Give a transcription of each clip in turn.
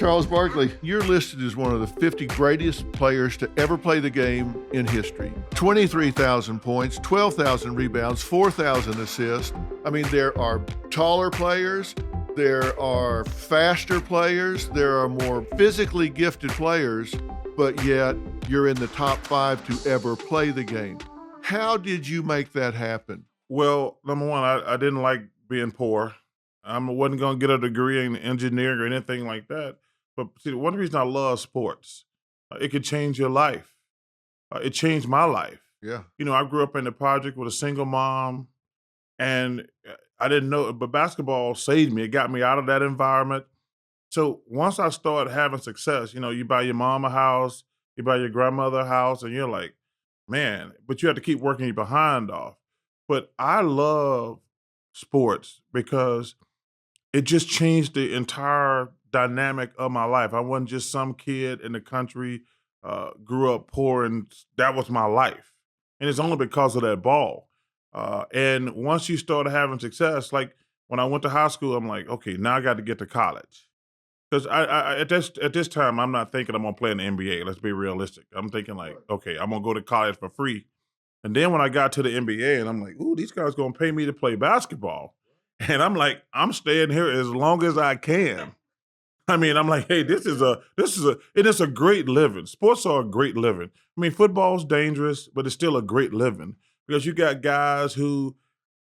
Charles Barkley, you're listed as one of the 50 greatest players to ever play the game in history. 23,000 points, 12,000 rebounds, 4,000 assists. I mean, there are taller players, there are faster players, there are more physically gifted players, but yet you're in the top 5 to ever play the game. How did you make that happen? Well, number one, I didn't like being poor. I wasn't going to get a degree in engineering or anything like that. But see, one reason I love sports, it could change your life. It changed my life. Yeah. You know, I grew up in the project with a single mom, and I didn't know, but basketball saved me. It got me out of that environment. So once I started having success, you know, you buy your mom a house, you buy your grandmother a house, and you're like, man, but you have to keep working your behind off. But I love sports because it just changed the entire dynamic of my life. I wasn't just some kid in the country, grew up poor, and that was my life. And it's only because of that ball. And once you started having success, like when I went to high school, I'm like, okay, now I got to get to college. Because at this time, I'm not thinking I'm going to play in the NBA. Let's be realistic. I'm thinking like, okay, I'm going to go to college for free. And then when I got to the NBA, and I'm like, ooh, these guys going to pay me to play basketball. And I'm like, I'm staying here as long as I can. I mean, I'm like, hey, it is a great living. Sports are a great living. I mean, football's dangerous, but it's still a great living because you got guys who,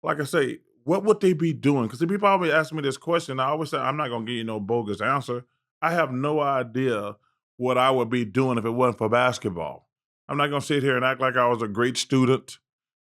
like I say, what would they be doing? Because people always ask me this question. I always say, I'm not going to give you no bogus answer. I have no idea what I would be doing if it wasn't for basketball. I'm not going to sit here and act like I was a great student.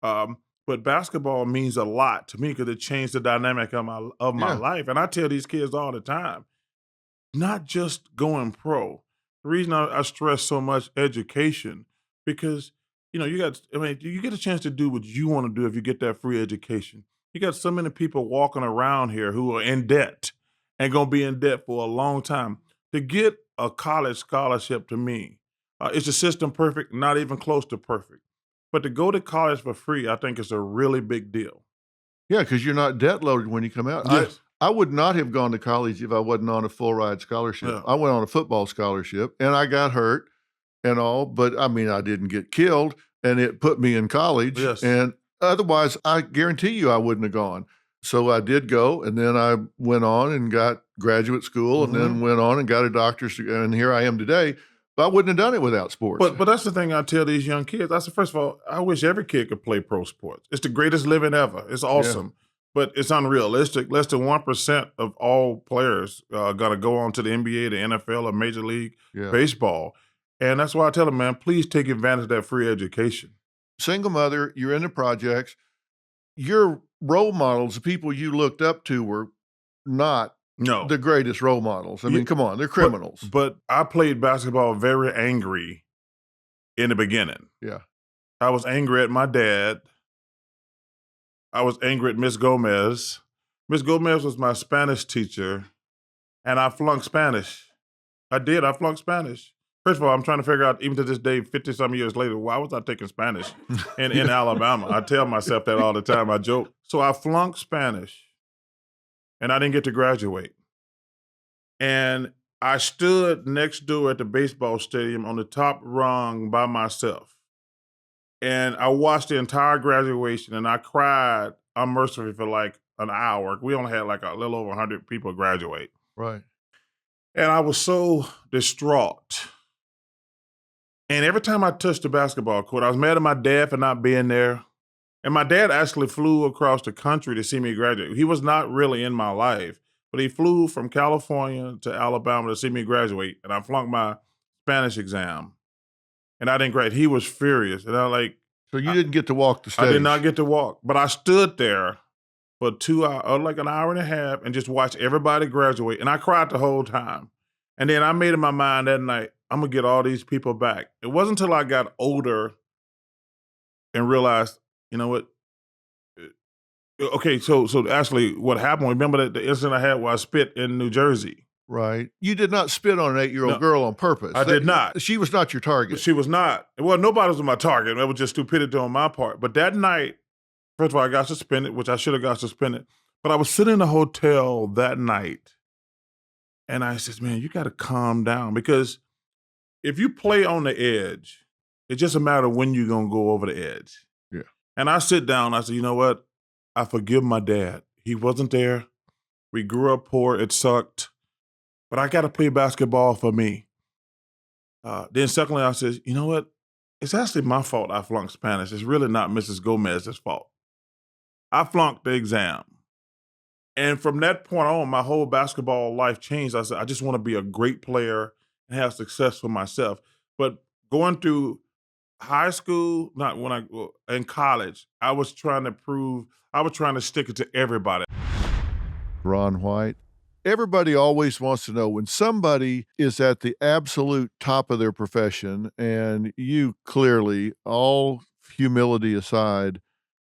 But basketball means a lot to me because it changed the dynamic of my life. And I tell these kids all the time, not just going pro. The reason I stress so much education, because you get a chance to do what you want to do if you get that free education. You got so many people walking around here who are in debt and gonna be in debt for a long time. To get a college scholarship to me, is the system perfect? Not even close to perfect. But to go to college for free, I think is a really big deal. Yeah, because you're not debt loaded when you come out. Yes. I would not have gone to college if I wasn't on a full ride scholarship. Yeah. I went on a football scholarship and I got hurt and all, but I mean, I didn't get killed and it put me in college. Yes. And otherwise, I guarantee you I wouldn't have gone. So I did go, and then I went on and got graduate school and then went on and got a doctor's degree, and here I am today. But I wouldn't have done it without sports. But that's the thing I tell these young kids. I said, first of all, I wish every kid could play pro sports. It's the greatest living ever. It's awesome. But it's unrealistic. Less than 1% of all players are going to go on to the NBA, the NFL, or Major League Baseball. And that's why I tell them, man, please take advantage of that free education. Single mother, you're in the projects. Your role models, the people you looked up to, were not the greatest role models. I mean, come on, they're criminals. But I played basketball very angry in the beginning. Yeah. I was angry at my dad. I was angry at Miss Gomez. Miss Gomez was my Spanish teacher, and I flunked Spanish. I did. I flunked Spanish. First of all, I'm trying to figure out, even to this day, 50-some years later, why was I taking Spanish in Alabama? I tell myself that all the time. I joke. So I flunked Spanish, and I didn't get to graduate. And I stood next door at the baseball stadium on the top rung by myself. And I watched the entire graduation, and I cried unmercifully for like an hour. We only had like a little over 100 people graduate. Right. And I was so distraught. And every time I touched the basketball court, I was mad at my dad for not being there. And my dad actually flew across the country to see me graduate. He was not really in my life, but he flew from California to Alabama to see me graduate. And I flunked my Spanish exam. And I didn't graduate. He was furious. And So you didn't get to walk the stage? I did not get to walk. But I stood there for 2 hours, like an hour and a half, and just watched everybody graduate. And I cried the whole time. And then I made in my mind that night, I'm going to get all these people back. It wasn't until I got older and realized, you know what? Okay, so actually what happened, remember the incident I had where I spit in New Jersey? Right. You did not spit on an 8-year-old girl on purpose. I did not. She was not your target. She was not. Well, nobody was my target. It was just stupidity on my part. But that night, first of all, I got suspended, which I should have got suspended. But I was sitting in a hotel that night, And I says, man, you got to calm down because if you play on the edge, it's just a matter of when you're going to go over the edge. Yeah. And I sit down, I said, you know what? I forgive my dad. He wasn't there. We grew up poor. It sucked. But I got to play basketball for me. Then secondly, I said, you know what? It's actually my fault I flunked Spanish. It's really not Mrs. Gomez's fault. I flunked the exam. And from that point on, my whole basketball life changed. I said, I just want to be a great player and have success for myself. But going through high school, not when in college, I was trying to stick it to everybody. Ron White. Everybody always wants to know when somebody is at the absolute top of their profession, and you clearly, all humility aside,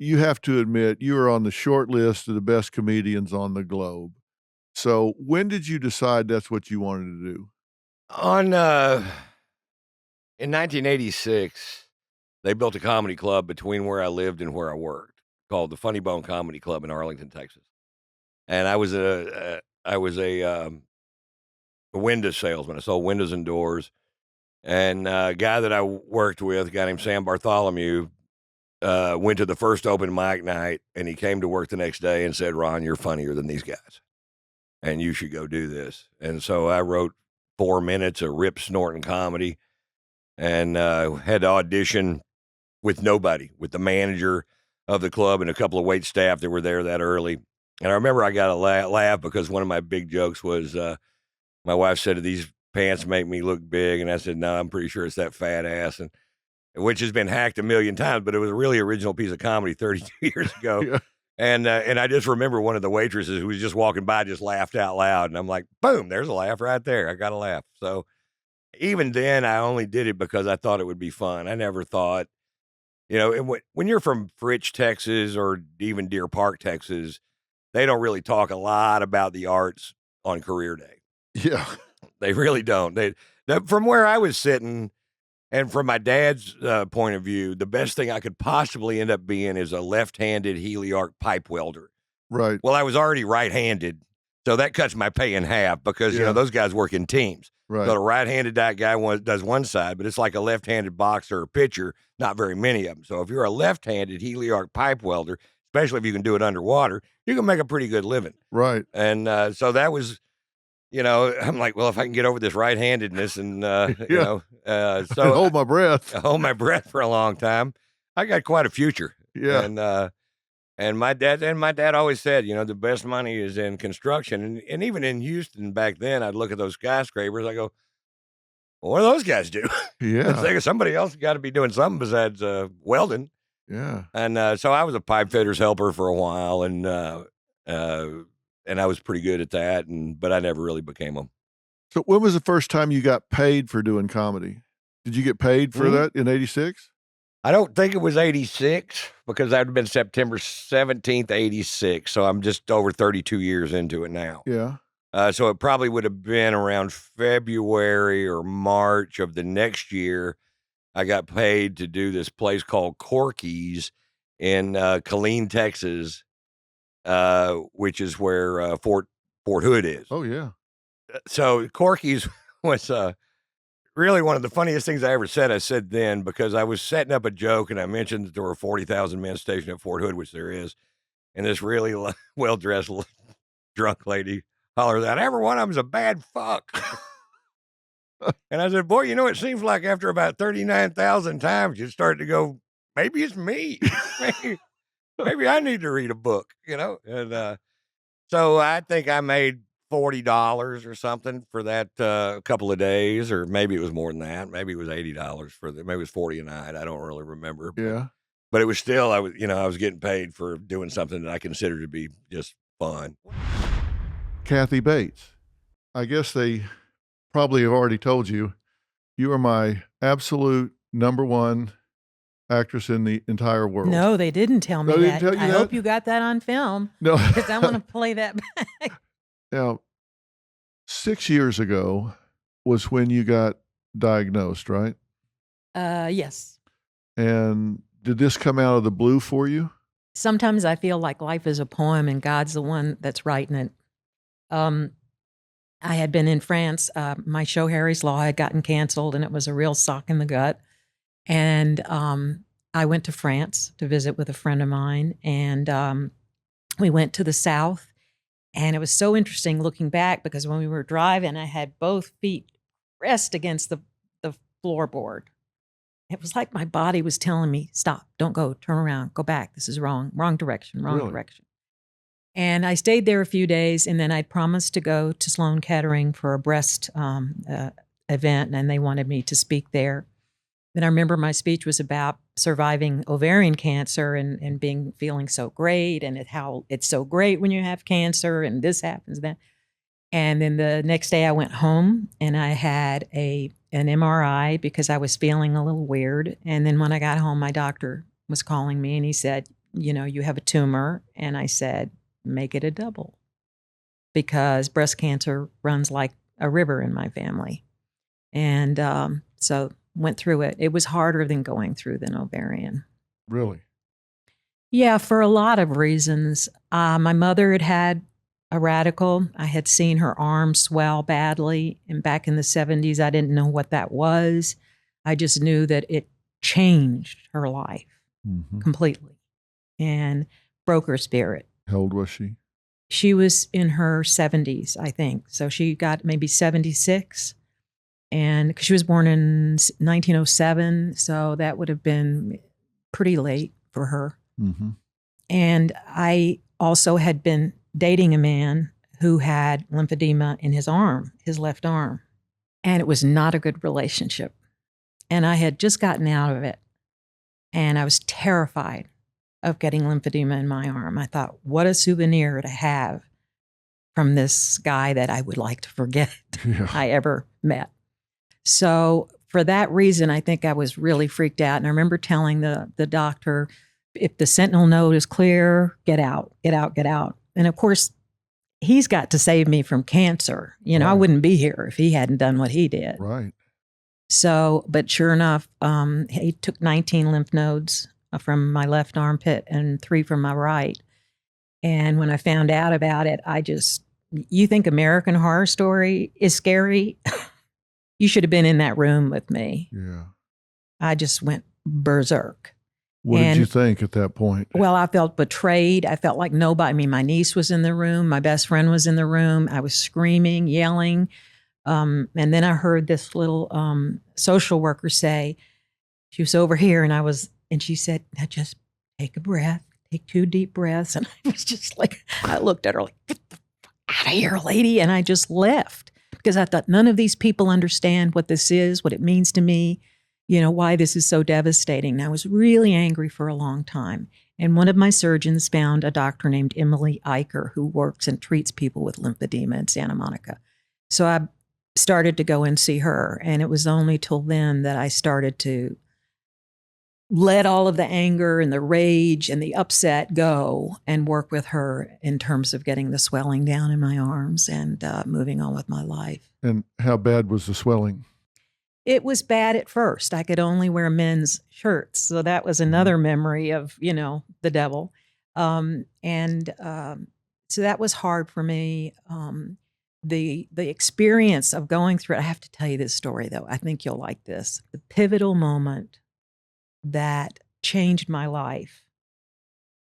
you have to admit you are on the short list of the best comedians on the globe. So when did you decide that's what you wanted to do? In 1986, they built a comedy club between where I lived and where I worked called the Funny Bone Comedy Club in Arlington, Texas. And I was a window salesman. I sold windows and doors. And a guy that I worked with, a guy named Sam Bartholomew, went to the first open mic night, and he came to work the next day and said, Ron, you're funnier than these guys, and you should go do this. And so I wrote 4 minutes of rip snorting comedy and had to audition with nobody, with the manager of the club and a couple of wait staff that were there that early. And I remember I got a laugh because one of my big jokes was my wife said, these pants make me look big. And I said, no, I'm pretty sure it's that fat ass. And which has been hacked a million times, but it was a really original piece of comedy 32 years ago. Yeah. And I just remember one of the waitresses who was just walking by just laughed out loud. And I'm like, boom, there's a laugh right there. I got a laugh. So even then, I only did it because I thought it would be fun. I never thought, and when you're from Fritch, Texas, or even Deer Park, Texas, they don't really talk a lot about the arts on career day. Yeah. They really don't. From where I was sitting, and from my dad's point of view, the best thing I could possibly end up being is a left-handed heliarc pipe welder. Right. Well, I was already right-handed, so that cuts my pay in half because, those guys work in teams. Right. So the right-handed guy does one side, but it's like a left-handed boxer or pitcher, not very many of them. So if you're a left-handed heliarc pipe welder, especially if you can do it underwater, you can make a pretty good living. Right. And so that was... I'm like, well, if I can get over this right-handedness and, so hold my breath. I hold my breath for a long time, I got quite a future. Yeah. And my dad always said, the best money is in construction. And even in Houston back then, I'd look at those skyscrapers. I go, well, what do those guys do? Yeah. Somebody else got to be doing something besides welding. Yeah. And so I was a pipe fitter's helper for a while. And I was pretty good at that, but I never really became them. So when was the first time you got paid for doing comedy? Did you get paid for that in 86? I don't think it was 86 because that would have been September 17th, 86. So I'm just over 32 years into it now. Yeah. So it probably would have been around February or March of the next year. I got paid to do this place called Corky's in Killeen, Texas. Which is where Fort Hood is. Oh, yeah. So Corky's was really one of the funniest things I ever said. I said then because I was setting up a joke and I mentioned that there were 40,000 men stationed at Fort Hood, which there is. And this really well-dressed drunk lady hollers out, every one of them's a bad fuck. And I said, boy, it seems like after about 39,000 times, you start to go, maybe it's me. Maybe I need to read a book, And so I think I made $40 or something for that couple of days, or maybe it was more than that. Maybe it was $80 maybe it was 40 a night. I don't really remember. Yeah. But it was still, I was getting paid for doing something that I considered to be just fun. Kathy Bates. I guess they probably have already told you, you are my absolute number one actress in the entire world. No, they didn't tell me No, they that. didn't tell you I that? hope you got that on film No. because I want to play that back. Now, 6 years ago was when you got diagnosed, right? Yes. And did this come out of the blue for you? Sometimes I feel like life is a poem and God's the one that's writing it. I had been in France. My show Harry's Law had gotten canceled, and it was a real sock in the gut. And I went to France to visit with a friend of mine, and we went to the South. And it was so interesting looking back, because when we were driving, I had both feet pressed against the floorboard. It was like my body was telling me, stop, don't go, turn around, go back. This is wrong direction, wrong Really? direction. And I stayed there a few days, and then I promised to go to Sloan Kettering for a breast event, and they wanted me to speak there. Then I remember my speech was about surviving ovarian cancer and feeling so great, and how it's so great when you have cancer, and this happens, that. And then the next day I went home, and I had an MRI because I was feeling a little weird. And then when I got home, my doctor was calling me, and he said, you have a tumor. And I said, make it a double, because breast cancer runs like a river in my family. And so went through it. It was harder than going through than ovarian. Really? Yeah, for a lot of reasons. My mother had a radical. I had seen her arm swell badly. And back in the 70s, I didn't know what that was. I just knew that it changed her life completely and broke her spirit. How old was she? She was in her 70s, I think. So she got maybe 76. And 'cause she was born in 1907, so that would have been pretty late for her. And I also had been dating a man who had lymphedema in his arm, his left arm. And it was not a good relationship. And I had just gotten out of it. And I was terrified of getting lymphedema in my arm. I thought, what a souvenir to have from this guy that I would like to forget I ever met. So for that reason, I think I was really freaked out. And I remember telling the doctor, if the sentinel node is clear, get out, get out, get out. And of course, he's got to save me from cancer. I Right. wouldn't be here if he hadn't done what he did. Right. So, but sure enough, he took 19 lymph nodes from my left armpit and 3 from my right. And when I found out about it, you think American Horror Story is scary? You should have been in that room with me. Yeah. I just went berserk. What did you And- think at that point? Well, I felt betrayed. I felt like nobody, my niece was in the room. My best friend was in the room. I was screaming, yelling. And then I heard this little social worker say, she was over here, and she said, now just take a breath, take 2 deep breaths. And I was just like, I looked at her like, get the fuck out of here, lady. And I just left, because I thought none of these people understand what this is, what it means to me, why this is so devastating. And I was really angry for a long time. And one of my surgeons found a doctor named Emily Eicher, who works and treats people with lymphedema in Santa Monica. So I started to go and see her. And it was only till then that I started to let all of the anger and the rage and the upset go and work with her in terms of getting the swelling down in my arms and moving on with my life. And how bad was the swelling? It was bad at first. I could only wear men's shirts. So that was another memory of, the devil. So that was hard for me. The experience of going through it, I have to tell you this story, though. I think you'll like this. The pivotal moment that changed my life.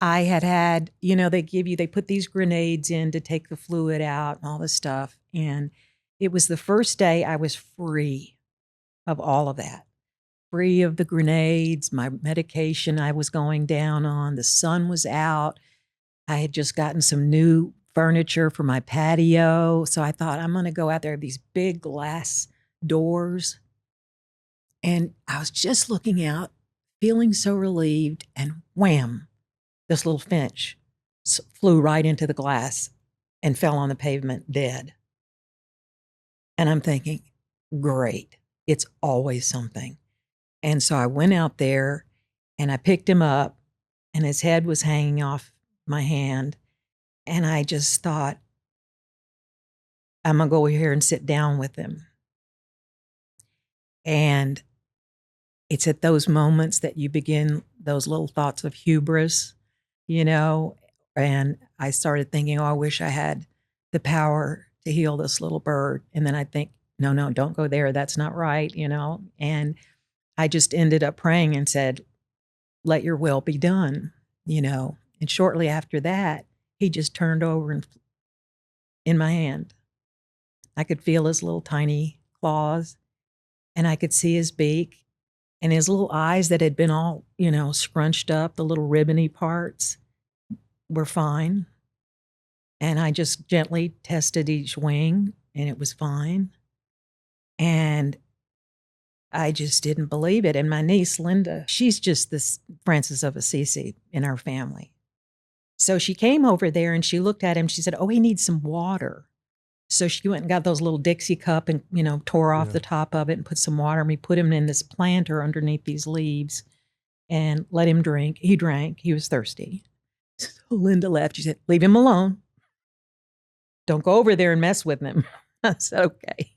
I had, they put these grenades in to take the fluid out and all this stuff. And it was the first day I was free of all of that, free of the grenades, my medication I was going down on. The sun was out. I had just gotten some new furniture for my patio. So I thought, I'm going to go out there, these big glass doors. And I was just looking out, feeling so relieved, and wham, this little finch flew right into the glass and fell on the pavement dead. And I'm thinking, great, it's always something. And so I went out there and I picked him up, and his head was hanging off my hand. And I just thought, I'm going to go over here and sit down with him. And it's at those moments that you begin those little thoughts of hubris, and I started thinking, oh, I wish I had the power to heal this little bird. And then I'd think, no, don't go there. That's not right, And I just ended up praying and said, let your will be done, And shortly after that, he just turned over in my hand. I could feel his little tiny claws, and I could see his beak and his little eyes that had been all, scrunched up, the little ribbony parts were fine. And I just gently tested each wing, and it was fine. And I just didn't believe it. And my niece, Linda, she's just this Francis of Assisi in our family. So she came over there and she looked at him. She said, oh, he needs some water. So she went and got those little Dixie cup and, tore off the top of it and put some water. And we put him in this planter underneath these leaves and let him drink. He drank. He was thirsty. So Linda left. She said, leave him alone. Don't go over there and mess with him. I said, okay.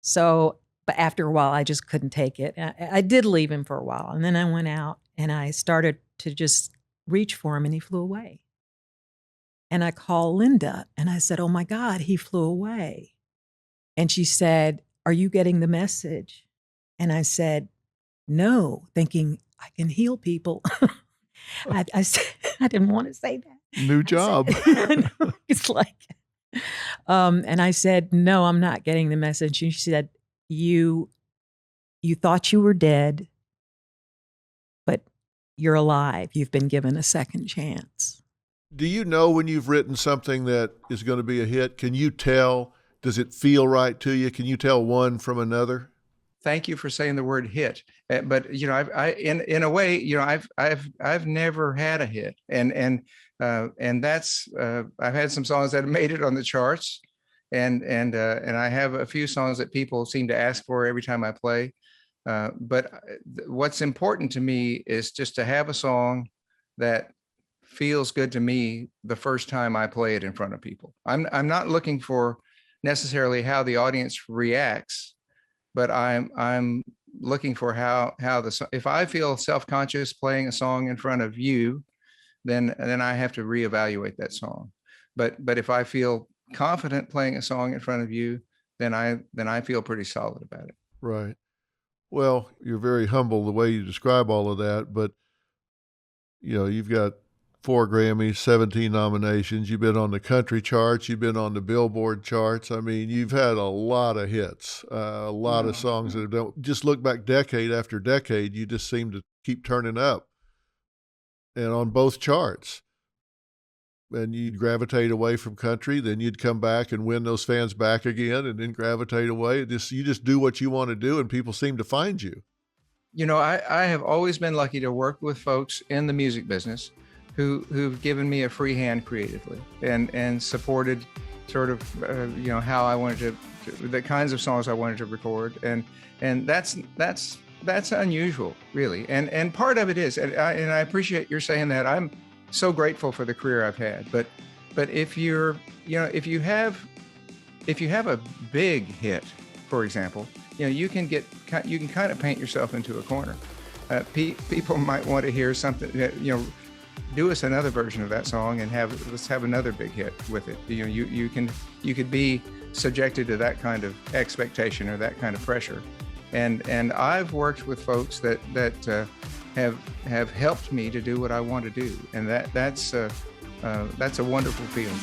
So, but after a while, I just couldn't take it. I did leave him for a while. And then I went out and I started to just reach for him, and he flew away. And I called Linda and I said, oh my God, he flew away. And she said, are you getting the message? And I said, no, thinking I can heal people. I said, I didn't want to say that. New job. It's like, and I said, no, I'm not getting the message. And she said, you thought you were dead, but you're alive. You've been given a second chance. Do you know when you've written something that is going to be a hit? Can you tell? Does it feel right to you? Can you tell one from another? Thank you for saying the word hit. But in a way, I've never had a hit, and that's I've had some songs that have made it on the charts, and I have a few songs that people seem to ask for every time I play. But what's important to me is just to have a song that feels good to me the first time I play it in front of people. I'm not looking for necessarily how the audience reacts, but I'm looking for how if I feel self-conscious playing a song in front of you, then I have to reevaluate that song. But if I feel confident playing a song in front of you, then I feel pretty solid about it. Right. Well, you're very humble the way you describe all of that, but you've got 4 Grammys, 17 nominations. You've been on the country charts. You've been on the Billboard charts. I mean, you've had a lot of hits, a lot of songs that have done. Just look back decade after decade, you just seem to keep turning up and on both charts. And you'd gravitate away from country, then you'd come back and win those fans back again, and then gravitate away. You just do what you want to do, and people seem to find you. I have always been lucky to work with folks in the music business who've given me a free hand creatively and supported sort of how I wanted to the kinds of songs I wanted to record, and that's unusual, really. And part of it is, and I appreciate your saying that. I'm so grateful for the career I've had, but if you have a big hit, for example, you can kind of paint yourself into a corner. People might want to hear something that, do us another version of that song and let's have another big hit with it. You could be subjected to that kind of expectation or that kind of pressure. And I've worked with folks that have helped me to do what I want to do. And that's a wonderful feeling.